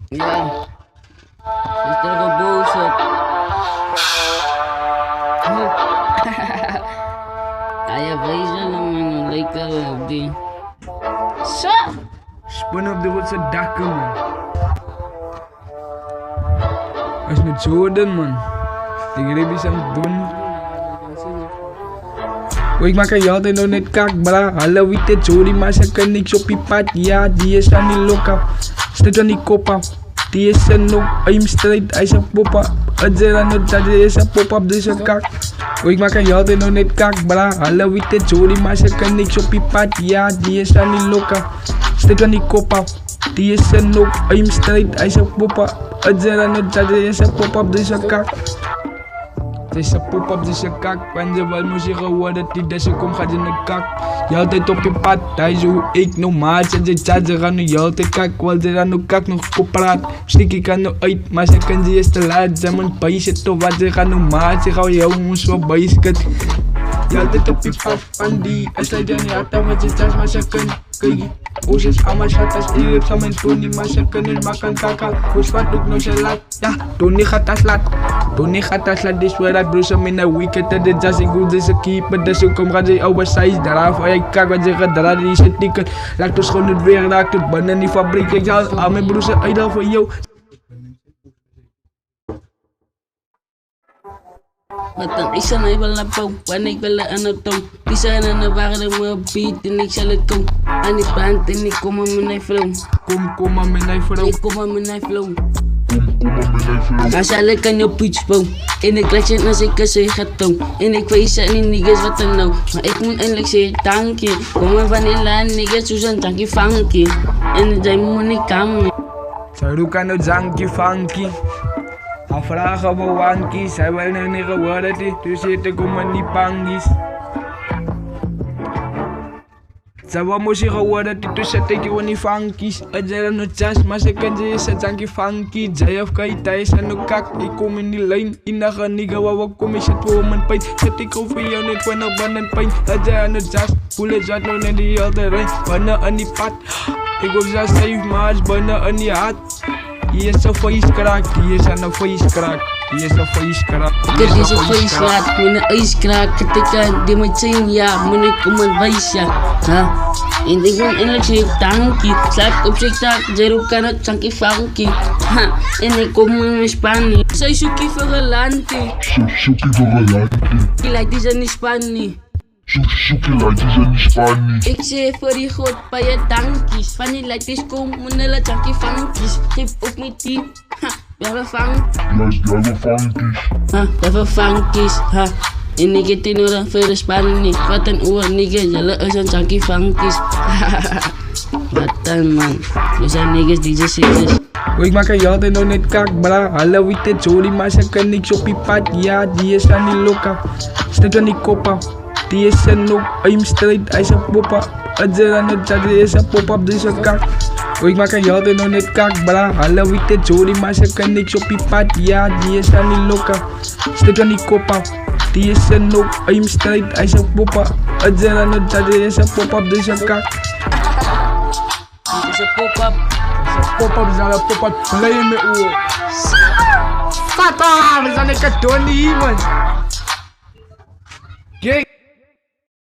Yeah. Is talaga bullshit. Kaya Faisal lang like di. Sa? Spun op de rotse dakken, man. Als met Jordan, man. Die grip is aan het doen. Ik maak er altijd nog net kak, bra. Hallo, witte Jody, maar ze kan niks op je pad. Ja, die is aan die loka. Stuk aan die kop af. Die is er nog. I'm straight, hij is een pop-up. Het is aan het dat is een pop-up, dus een kak. Ik maak er altijd nog net kak, bra. Hallo, witte Jody, maar ze kan niks op je pad. Ja, die is aan die loka. Stuk aan die kop af. Die is er nog. I'm straight, hij is een pop-up. Het is aan het dat is een pop-up, dus een kak. Het is een pop-up, dus een kak. En ze wil me zeggen worden, die deze komt gaat in de kak. Je altijd op je pad, hij is hoe ik nog maat. En ze chat, ze gaan nu je altijd kak. Want ze gaan nu kak nog kopraat. Stik ik kan nu uit, maar ze kan ze eerst te laat. Ze moet bij zitten, wat ze gaan nu maat. Ze gaan jou moest zo bij skit. Je altijd op je pad, van die. En zij dan niet altijd wat ze chat, maar ze kan. Kijk, oceans allemaal shatas. Ik heb samen Tony, maar ze kunnen maken kaka. Hoe wat doe ik nog zo laat? Ja, Tony gaat als laat. Tony gaat als laat, dus waar ik broers om in een weekend. En de jazz in goed is een keeper. Dus ook om gaat ze oude size daaraf. En ik kijk wat ze gaat draaien, die zit tikken. Laat ons gewoon het weer raken, het bannen in die fabriek. Ik zal al mijn broers uitdagen voor jou. Wat dan is er nou wel een boom, wanneer ik wel aan het toon. Die zijn aan de waarde me beat en ik zal het komen. Aan die plant en ik kom aan mijn flow. Kom maar met mijn vrouw. Ik kom aan mijn flow. Als alle kan je pitch boom. En ik laat je als ik een zeg gaat toon. En ik weet het niet niggas wat dan nou. Maar ik moet eindelijk zeggen dankje. Kom maar van die land niggas zo zijn tankie funky. En zij moet niet komen. Zij kan het zankie funky. Hij vragen voor wankies, zij wil nog niet geworden, dus zitten komen niet bangies. Zij wil moest je geworden, dus zet ik je niet funkies. Het zijn nog chance, maar ze kan ze is het zankie funky. Zij of kan je thuis en ook kak, ik kom in die lijn. In de genigga waar we komen, zet voor mijn pijn. Zet ik over jou niet van op en pijn. Het zijn nog chance, voelen zat nog net die hele rein. Binnen aan die pad, ik hoef zo safe, maar het binnen aan die hart. Hier is een feestkraak, hier is een feestkraak, hier is een feestkraak. Ik heb deze feestkraak, mijn ijskraak. Het kan die met zijn ja, mijn kom een wijsje. En ik wil eindelijk zeggen dankie. Slaap op zich tak, zero kan het zankie funky. En ik kom in mijn Spanje. Zij zoekie voor een landie. Zoekie voor een landie. Die lijkt is in Spanje. Zoekie lijkt is in Spanje. Ik zeg voor die god bij je dankies. Van die lijtjes komen, mijn hele zankie funkies. Geef op mijn team. We hebben funky. Juist, jij wil funkies. We hebben funkies. En ik heb die nodig voor de Spanje. Wat een oor, nigga. Jullie is een zankie funkies. Wat dan, man. We zijn niggas die ze zitten. Ik maak er altijd nog net kak, bra. Hallo, witte Jody, maar ze kan niks op je pad. Ja, die is aan die loka. Stuk aan die kop af. Die is er nog. I'm straight, hij is een pop-up. Het is aan het dat is een pop-up, dus een kak. Ik maak er altijd nog net kak, bra. Hallo, witte Jody, maar ze kan niks op je pad. Ja, die is aan die loka. Stuk aan die kop af. Die is er nog. I'm straight, hij is een pop-up. Het is aan het dat is een pop-up, dus een kak. Dit is een pop-up. Pop-up is al een pop-up play in mijn oor. Fata, we zijn een karton hier, man.